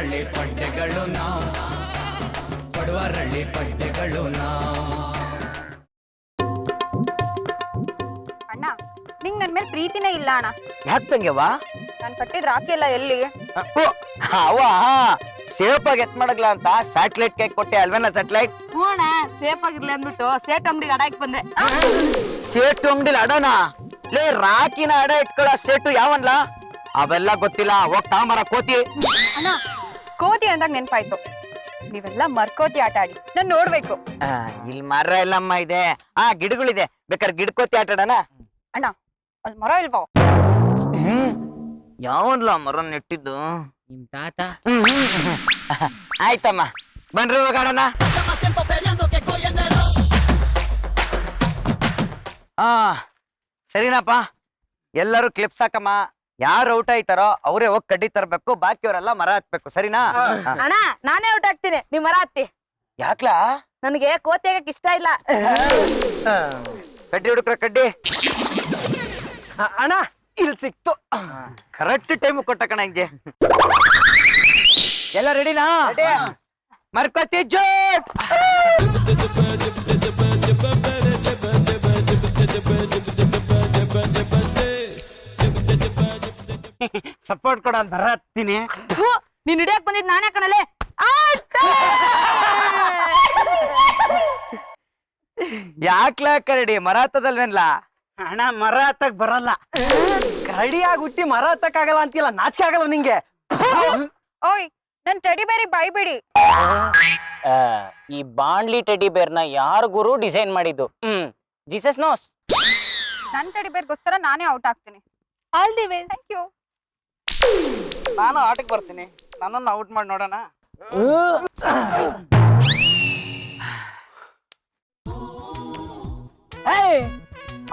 ಬಡವರಳ್ಳಿ ಪಡ್ಡೆಗಳು ನಾವು, ಬಡವರಳ್ಳಿ ಪಡ್ಡೆಗಳು ನಾವು. ಅಣ್ಣ ನಿಂಗ್ ನನ್ ಮೇಲೆ ಪ್ರೀತಿನೇ ಇಲ್ಲ ಅಣ್ಣ. ಯಾಕೆ ತಂಗ್ಯವ್ವ? ನಾನ್ ಕಟ್ಟಿದ್ ರಾಖಿ ಎಲ್ಲ ಎಲ್ಲಿ? ಅವ ಸೇಫ್ ಆಗಿ ಎತ್ ಮಾಡಗ್ಲ ಅಂತ ಸ್ಯಾಟಲೈಟ್ ಕೇಕ್ ಕೊಟ್ಟೆ ಅಲ್ವೇನ? ಸ್ಯಾಟಲೈಟ್ ಹೂಣ ಸೇಫ್ ಆಗಿರ್ಲಿ ಅಂದ್ಬಿಟ್ಟು ಸೇಟ್ ಅಂಗಡಿಗೆ ಅಡಾಕ್ ಬಂದೆ. ಸೇಟು ಅಂಗಡಿಲಿ ಅಡನ ಲೇ, ರಾಕಿನ ಅಡ ಇಟ್ಕೊಳ್ಳೋ ಸೇಟು ಯಾವನ್ಲ? ಅವೆಲ್ಲ ಗೊತ್ತಿಲ್ಲ, ಹೋಗ್ ತಾಂಬಾರ ಕೋತಿ. ಅಣ್ಣ ಕೋತಿ ಅಂದಾಗ ನೆನ್ಪಾಯ್ತು, ನೀವೆಲ್ಲ ಮರ್ಕೋತಿ ಆಟ ಆಡಿ ನಾನ್ ನೋಡ್ಬೇಕು. ಇಲ್ಲಿ ಮರ ಎಲ್ಲಮ್ಮ ಇದೆ, ಗಿಡಗಳಿದೆ, ಬೇಕಾದ್ರೆ ಗಿಡಕೋತಿ ಆಟ ಆಡೋಣ. ಅಣ್ಣ ಅಲ್ಲಿ ಮರ ಇಲ್ವಾ? ಯಾವನ್ಲ ಮರ ನೆಟ್ಟಿದ್ದು? ನಿಮ್ ತಾತ. ಆಯ್ತಮ್ಮ, ಬನ್ರಿ ಹೋಗಾಡೋಣ. ಸರಿನಪ್ಪ, ಎಲ್ಲರೂ ಕ್ಲಿಪ್ಸ್ ಹಾಕಮ್ಮ. ಯಾರು ಔಟ್ ಆಯ್ತಾರೋ ಅವರೇ ಹೋಗಿ ಕಡ್ಡಿ ತರ್ಬೇಕು, ಬಾಕಿಯವರೆಲ್ಲ ಮರ ಹತ್ಬೇಕು, ಸರಿನಾ? ಅಣ್ಣ ನಾನೇ ಔಟ್ ಆಗ್ತೀನಿ, ನೀವ್ ಮರ ಹತ್ತಿ. ಯಾಕ್ಲಾ? ನನಗೆ ಕೋತಿ ಆಗಕ್ ಇಷ್ಟ ಇಲ್ಲ. ಕಡ್ಡಿ ಹುಡುಕ್ರ ಕಡ್ಡಿ. ಅಣ್ಣ ಇಲ್ಲಿ ಸಿಕ್ತು. ಕರೆಕ್ಟ್ ಟೈಮ್ ಕೊಟ್ಟ ಕಣ ಹಿಂಗೆ. ಎಲ್ಲ ರೆಡಿನಾ? ಮರ್ಕೋತಿ ಜೋಟ್. ಸಪೋರ್ಟ್ ಕೊಡ ಬರ ಹತ್ತೀನಿ. ನೀನ್ ಹಿಡಿಯಕ್ ಬಂದಿದ್ ನಾನೇ ಕಣಲೆ. ಯಾಕ್ಲಾ ಕರಡಿ, ಮರ ಹತ್ತದಲ್ವೇನ್ಲ? ಅಣ್ಣ ಮರ ಹತ್ತಕ್ ಬರಲ್ಲ. ಕರಡಿಯಾಗಿ ಹುಟ್ಟಿ ಮರ ಹತ್ತಕ್ ಆಗಲ್ಲ ಅಂತಿಲ್ಲ, ನಾಚಿಕೆ ಆಗಲ್ಲ ನಿಂಗೆ? ಓಯ್ ನನ್ ಟೆಡಿ ಬೇರಿಗೆ ಬಾಯ್ಬಿಡಿ. ಈ ಬಾಂಡ್ಲಿ ಟೆಡಿ ಬೇರ್ನ ಯಾರು ಗುರು ಡಿಸೈನ್ ಮಾಡಿದ್ದು? Jesus knows. ನನ್ ಟೆಡಿ ಬೇರ್ಗೋಸ್ಕರ ನಾನೇ ಔಟ್ ಆಗ್ತೀನಿ. All the way. Thank you. ನಾನು ಆಟಕ್ಕೆ ಬರ್ತೀನಿ, ನನ್ನನ್ನು ಔಟ್ ಮಾಡಿ ನೋಡೋಣ.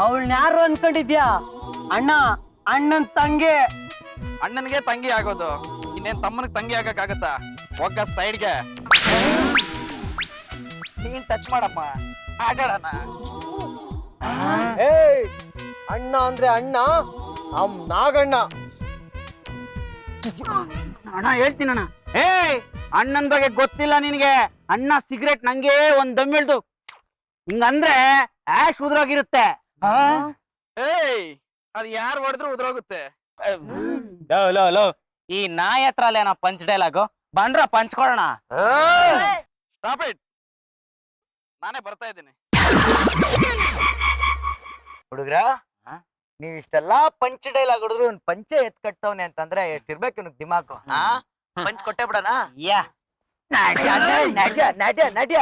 ಅವಳನ್ನ ಯಾರು ಅನ್ಕೊಂಡಿದ್ಯಾ? ಅಣ್ಣ, ಅಣ್ಣನ್ ತಂಗಿ. ಅಣ್ಣನಿಗೆ ತಂಗಿ ಆಗೋದು, ಇನ್ನೇನ್ ತಮ್ಮನಿಗೆ ತಂಗಿ ಆಗಕ್ಕಾಗತ್ತಾ? ಒಗ್ಗ ಸೈಡ್ಗೆ ನೀನ್ ಟಚ್ ಮಾಡಮ್ಮ, ಆಟಾಡೋಣ. ಅಣ್ಣ ಅಂದ್ರೆ ಅಣ್ಣ, ನಾಗಣ್ಣ. ಅಣ್ಣ ಹೇಳ್ತೀನಿ ಅಣ್ಣ. ಅಣ್ಣನ್ ಬಗ್ಗೆ ಗೊತ್ತಿಲ್ಲ ನಿನಗೆ? ಅಣ್ಣ ಸಿಗರೇಟ್ ನಂಗೆ ಒಂದ್ ದಮ್ ಹಿಡ್ದು ಹಿಂಗಂದ್ರೆ ಆಶ್ ಉದ್ರೋಗಿರುತ್ತೆ. ಏಯ್, ಅದ್ ಯಾರು ಹೊಡೆದ್ರು ಉದ್ರೋಗುತ್ತೆ. ಲೋ ಈ ನಾಯಿ ಹತ್ರ ಅಲ್ಲೇನ ಪಂಚ್ ಡೈಲಾಗು? ಬಂದ್ರ ಪಂಚ್ಕೊಡೋಣ. ಸ್ಟಾಪ್ ಇಟ್, ನಾನೇ ಬರ್ತಾ ಇದ್ದೀನಿ. ಹುಡುಗ್ರ, ನೀವ್ ಇಷ್ಟೆಲ್ಲಾ ಪಂಚ್ ಡೈಲಾಗ್ ಹೊಡೆದ್ರು ಒಂದ್ ಪಂಚೆ ಎತ್ ಕಟ್ಟವ್ನೆ ಅಂತಂದ್ರೆ ಎಷ್ಟಿರ್ಬೇಕು ಇವ್ನಿಗೆ ದಿಮಾಕು? ಪಂಚ್ ಕೊಟ್ಟೆ ಬಿಡಣ. ಯಾ ನಡ್ಯ ನಡ್ಯ ನಡ್ಯ ನಡ್ಯ.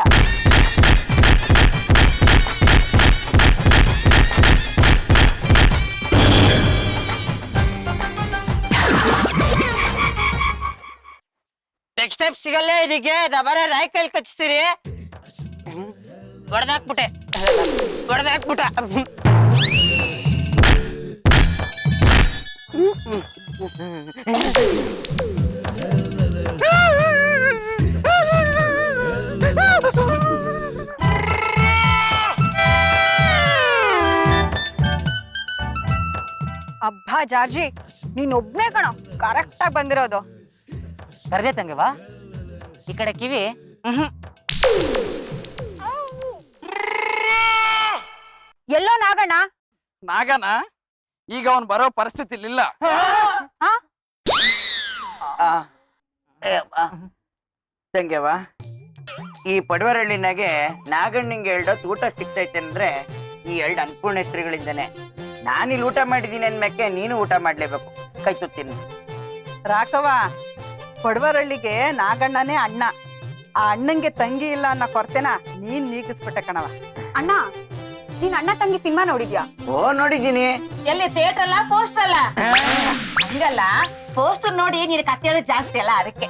ನೆಕ್ಸ್ಟ್ ಟೈಪ್ ಸಿಗಲ್ಲ ಇದಕ್ಕೆ. ಬರೇ ರಾಯ್ಕಲ್ ಕಚ್ತೀರಿ. ಹೊಡೆದಾಕ್ಬಿಟ್ಟೆ. ಅಬ್ಬಾ ಜಾರ್ಜಿ, ನೀನ್ ಒಬ್ನೇ ಕಣ ಕರೆಕ್ಟ್ ಆಗಿ ಬಂದಿರೋದು. ಕರ್ದೆ ತಂಗವಾ ಈ ಕಡೆ ಕಿವಿ. ಎಲ್ಲೋ ನಾಗಣ್ಣ. ನಾಗನ ಈಗ ಅವನ್ ಬರೋ ಪರಿಸ್ಥಿತಿ ಇಲ್ಲ. ತಂಗ್ಯವ, ಈ ಪಡವರಳ್ಳಿನಾಗೆ ನಾಗಣ್ಣಿಂಗೆ ಎರಡೊತ್ತು ಊಟ ಸಿಗ್ತೈತೆ ಅಂದ್ರೆ ಈ ಎರಡು ಅನ್ನಪೂರ್ಣೇಶ್ವರಿಗಳಿಂದನೇ. ನಾನಿಲ್ಲಿ ಊಟ ಮಾಡಿದೀನಿ ಅಂದ್ಮೇಕೆ ನೀನು ಊಟ ಮಾಡ್ಲೇಬೇಕು. ಕೈ ತುತ್ತೀನಿ. ರಾಕವ, ಪಡವರಳ್ಳಿಗೆ ನಾಗಣ್ಣನೇ ಅಣ್ಣ. ಆ ಅಣ್ಣಂಗೆ ತಂಗಿ ಇಲ್ಲ ಅನ್ನೋ ಕೊರತೆನ ನೀನ್ ನೀಗಿಸ್ಬಿಟ್ಟೆ ಕಣವ. ಅಣ್ಣ, ನೀನ್ ಅಣ್ಣ ತಂಗಿ ಸಿನಿಮಾ ನೋಡಿದ್ಯಾ? ಓ, ನೋಡಿದ್ದೀನಿ. ಎಲ್ಲಿ ಥಿಯೇಟರ್ ಅಲ್ಲ ಪೋಸ್ಟರ್ ಅಲ್ಲ? ಹಂಗಲ್ಲ, ಪೋಸ್ಟರ್ ನೋಡಿ ನೀನ್ ಕತೆ ಹೇಳೋದು ಜಾಸ್ತಿ ಅಲ್ಲ, ಅದಕ್ಕೆ.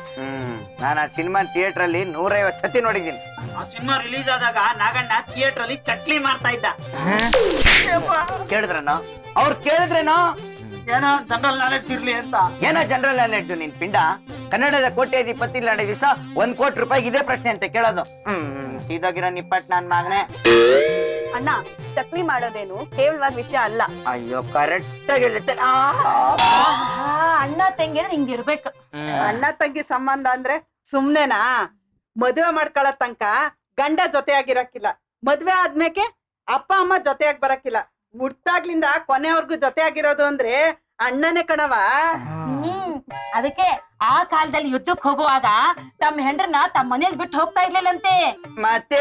ನಾನು ಆ ಸಿನಿಮಾ ಥಿಯೇಟರ್ ಅಲ್ಲಿ 150 ಸತಿ ನೋಡಿದ್ದೀನಿ. ಆ ಸಿನಿಮಾ ರಿಲೀಸ್ ಆದಾಗ ನಾಗಣ್ಣ ಥಿಯೇಟರ್ ಅಲ್ಲಿ ಚಟ್ಲಿ ಮಾಡ್ತಾ ಇದ್ದ. ಕೇಳಿದ್ರನೋ? ಅವ್ರು ಕೇಳಿದ್ರೇನೋ? ಏನೋ ಜನರಲ್ ನಾಲೆಡ್ಜ್ ಇರ್ಲಿ ಅಂತ. ಏನೋ ಜನರಲ್ ನಾಲೆಡ್ಜ್ ನಿನ್ ಪಿಂಡ? ಕನ್ನಡದ ಕೋಟ್ಯಾಧಿಪತಿ ನಡೆದ ದಿವಸ 1 ಕೋಟಿ ರೂಪಾಯಿ ಇದೇ ಪ್ರಶ್ನೆ ಅಂತ ಕೇಳೋದು. ಸೀದಾಗಿರೋ ನಿಪ್ಪಟ್ ನನ್ ಮಗನೆ. ಅಣ್ಣ, ಚಕ್ಲಿ ಮಾಡೋದೇನು ಕೇವಲವಾದ ವಿಷಯ ಅಲ್ಲ. ಅಯ್ಯೋ, ಕರೆಕ್ಟ್ ಆಗಿ ಹೇಳುತ್ತೆ. ಅಣ್ಣ ತಂಗಿ ಅಂದ್ರೆ ಹಿಂಗಿರ್ಬೇಕು. ಅಣ್ಣ ತಂಗಿ ಸಂಬಂಧ ಅಂದ್ರೆ ಸುಮ್ನೆನಾ? ಮದ್ವೆ ಮಾಡ್ಕೊಳ್ಳೋ ತನಕ ಗಂಡ ಜೊತೆಯಾಗಿರಕ್ಕಿಲ್ಲ, ಮದ್ವೆ ಆದ್ಮೇಕೆ ಅಪ್ಪ ಅಮ್ಮ ಜೊತೆಯಾಗಿ ಬರಕ್ಕಿಲ್ಲ. ಹುಟ್ಟಾಗ್ಲಿಂದ ಕೊನೆವರ್ಗು ಜೊತೆಯಾಗಿರೋದು ಅಂದ್ರೆ ಅಣ್ಣನೇ ಕಣವ. ಅದಕ್ಕೆ ಆ ಕಾಲದಲ್ಲಿ ಯುದ್ಧಕ್ಕೆ ಹೋಗುವಾಗ ತಮ್ಮ ಹೆಂಡ್ರನ್ನ ತಮ್ಮ ಮನೇಲಿ ಬಿಟ್ಟು ಹೋಗ್ತಾ ಇರ್ಲಿಲ್ಲಂತೆ, ಮತ್ತೆ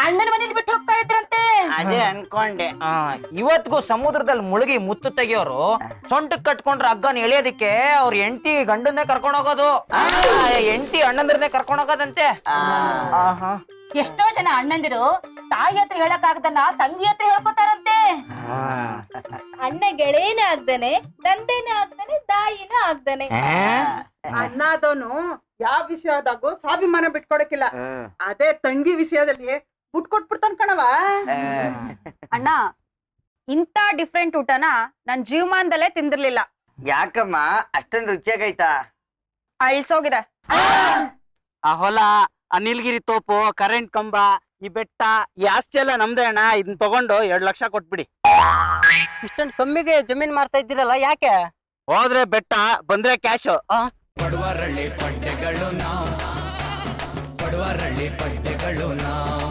ಅಣ್ಣನ ಮನೇಲಿ ಬಿಟ್ಟು ಹೋಗ್ತಾ ಇದ್ರಂತೆ. ಅದೇ ಅನ್ಕೊಂಡೆ. ಇವತ್ಗೂ ಸಮುದ್ರದಲ್ಲಿ ಮುಳುಗಿ ಮುತ್ತು ತೆಗಿಯೋರು ಸೊಂಟಕ್ ಕಟ್ಕೊಂಡ್ರೆ ಹಗ್ಗನ ಎಳೆಯೋದಿಕ್ಕೆ ಅವ್ರ ಹೆಂಡತಿ ಗಂಡನ್ನೇ ಕರ್ಕೊಂಡ್ ಹೋಗೋದು, ಹೆಂಡತಿ ಅಣ್ಣಂದ್ರನ್ನೇ ಕರ್ಕೊಂಡ್ ಹೋಗೋದಂತೆ. ಎಷ್ಟೋ ಜನ ಅಣ್ಣಂದಿರು ತಾಯಿ ಹತ್ರ ಹೇಳಕ್ ಆಗದನ್ನ ತಂಗಿ ಹತ್ರ ಹೇಳ್ಕೊತಾರಂತೆ. ಅಣ್ಣ ಗೆಳೆಯನೇ ಆಗ್ದಾನೆ, ತಂದೆನೇ ಆಗ್ದಾನೆ, ತಾಯಿನೂ ಆಗ್ದಾನೆ. ಅಣ್ಣ ಆದವನು ಯಾವ ವಿಷಯದಾಗೂ ಸ್ವಾಭಿಮಾನ ಬಿಟ್ಕೊಡಕ್ಕಿಲ್ಲ. ಅದೇ ತಂಗಿ ವಿಷಯದಲ್ಲಿ ಬಿಟ್ಕೊಟ್ಬಿಡ್ತಾನ ಕಣವ. ಅಣ್ಣ, ಇಂಥ ಡಿಫ್ರೆಂಟ್ ಊಟನ ನನ್ ಜೀವಮಾನದಲ್ಲೇ ತಿಂದಿರ್ಲಿಲ್ಲ. ಯಾಕಮ್ಮ ಅಷ್ಟೊಂದು ರುಚಿಯಾಗೈತಾ? ಅಳ್ಸೋಗಿದೆ. ಆ ಹೊಲ, ಆ ನೀಲಗಿರಿ ತೋಪು, ಕರೆಂಟ್ ಕಂಬ, ಈ ಬೆಟ್ಟ, ಈ ಆಸ್ತಿ ಎಲ್ಲ ನಮ್ದೇ ಅಣ್ಣ. ಇದನ್ನ ತಗೊಂಡು 2 ಲಕ್ಷ ಕೊಟ್ಬಿಡಿ. ಇಷ್ಟೊಂದು ಕಮ್ಮಿಗೆ ಜಮೀನ್ ಮಾರ್ತಾ ಇದ್ದೀರಲ್ಲ, ಯಾಕೆ? ಹೋದ್ರೆ ಬೆಟ್ಟ, ಬಂದ್ರೆ ಕ್ಯಾಶ್. ಪಡುವರಳ್ಳಿ ಪಡ್ಡೆಗಳು ನಾವು, ಪಡುವರಳ್ಳಿ ಪಡ್ಡೆಗಳು ನಾವು.